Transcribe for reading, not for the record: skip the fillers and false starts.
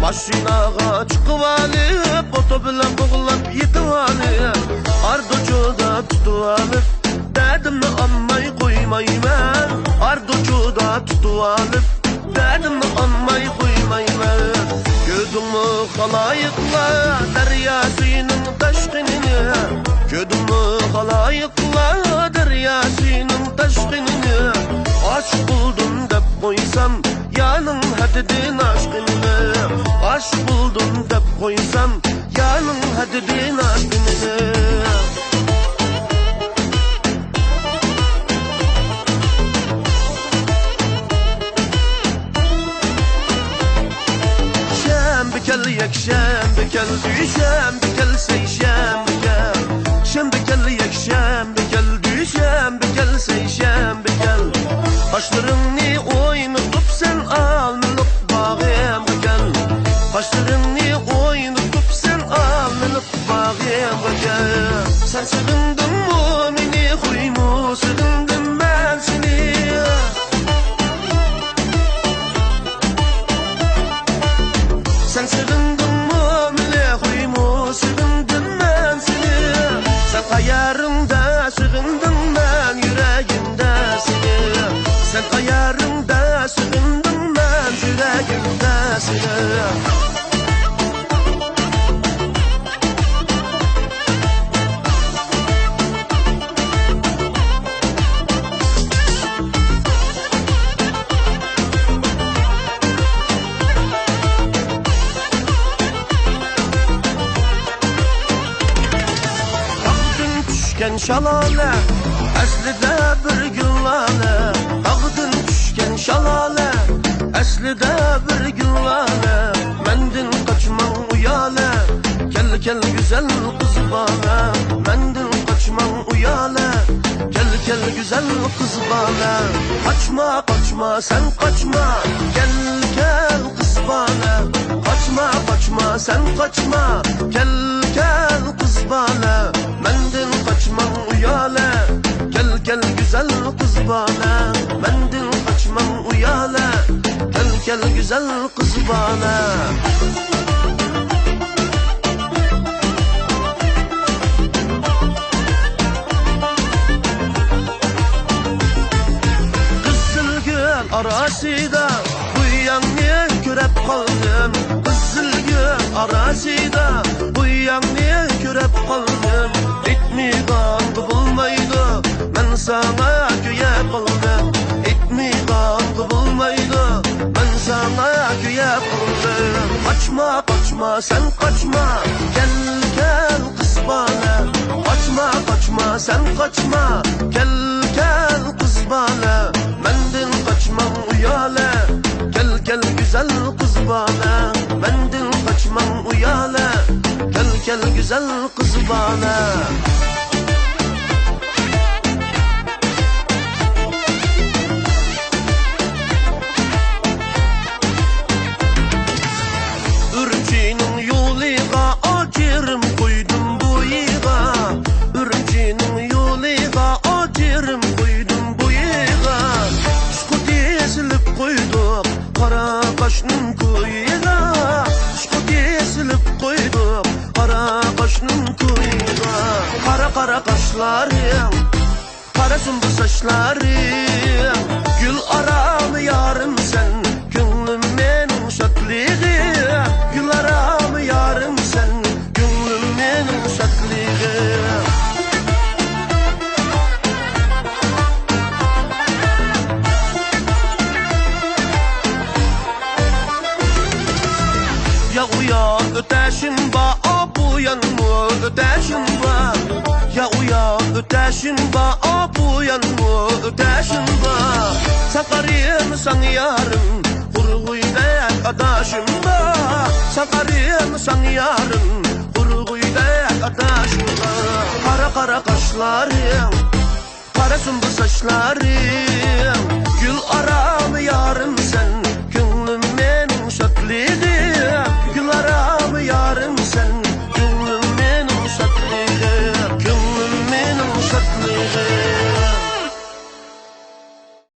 Maşinaga çıkıp alıp, oto bilen boğulap yetip alıp, ardocuda tutup alıp, derdimni anmay koymayman. Ardocuda tutup alıp, derdimni anmay koymayman. Gördünmü halayıklar derya suyunun taşkınını, gördünmü halayıklar derya suyunun taşkınını. Aşk buldum dep koysam yanın hadidin aşkını. Aşk buldum dep koysam yanın hadidin aşkını. Şembekel yek şembekel, şembekel sey şembekel. Şembekel yek şembekel, şembekel sey şembekel. Kaşlarını oynatıp sen alnılıp bağım gel. Kaşlarını oynatıp sen alnılıp bağım gel. Sen sığındın mı beni, huymu sığındım ben seni. Sen sığındın mı beni, huymu sığındım ben seni. Sen kayarımda sığındım ben yüreğimde seni. Sen kayarımda sığındım ben yüreğimde seni. Şalale, aslida bir güllale. Ağdın düşken şalale, aslida bir güllale. Mendin kaçman uyale, gel gel güzel kız bana. Mendin kaçman uyale, gel gel güzel kız bana. Kaçma kaçma sen kaçma, gel gel kız bana. Kaçma kaçma sen kaçma, gel gel kız bana. Mendin kaçman uyale, gel gel güzel kız bana. Mendin kaçman uyale, gel gel güzel kız bana. Kızılgül arasida bu yanı görüp kaldım. Kızılgül arasida bu yanı görüp kaldım. Etmigan bulmaydı, ben sana köye kaldım. Etmigan bulmaydı, ben sana köye kaldım. Kaçma kaçma sen kaçma, gel gel kız bana. Kaçma kaçma sen kaçma, gel gel kız bana. Mendin kaçmam uyale, gel gel güzel kız bana. Mendin kaçmam uyale, gel gel güzel kız bana. Ürümçinin yoluyla acırım koydum bu yığa. Ürümçinin yoluyla acırım koydum bu yığa. Şku desilip koyduk kara kaşının kuyuğa. Şku desilip koyduk kara kaşının kuyuğa. Kara kara kaşlarım, kara sümbül saçlarım. Gül aramı yarım sen, gönlümün şaklığı. Gül aramı yarım sen, gönlümün şaklığı. Ya uyan öteşin ba, bu yanımı öteşin ba. Ya uyan öteşin ba, bu yanımı öteşin ba. Sakarım san yarım, kurguydak adaşım ba. Sakarım san yarım, kurguydak adaşım ba. Kara kara kaşlarım, kara sümbül saçlarım. Gül ara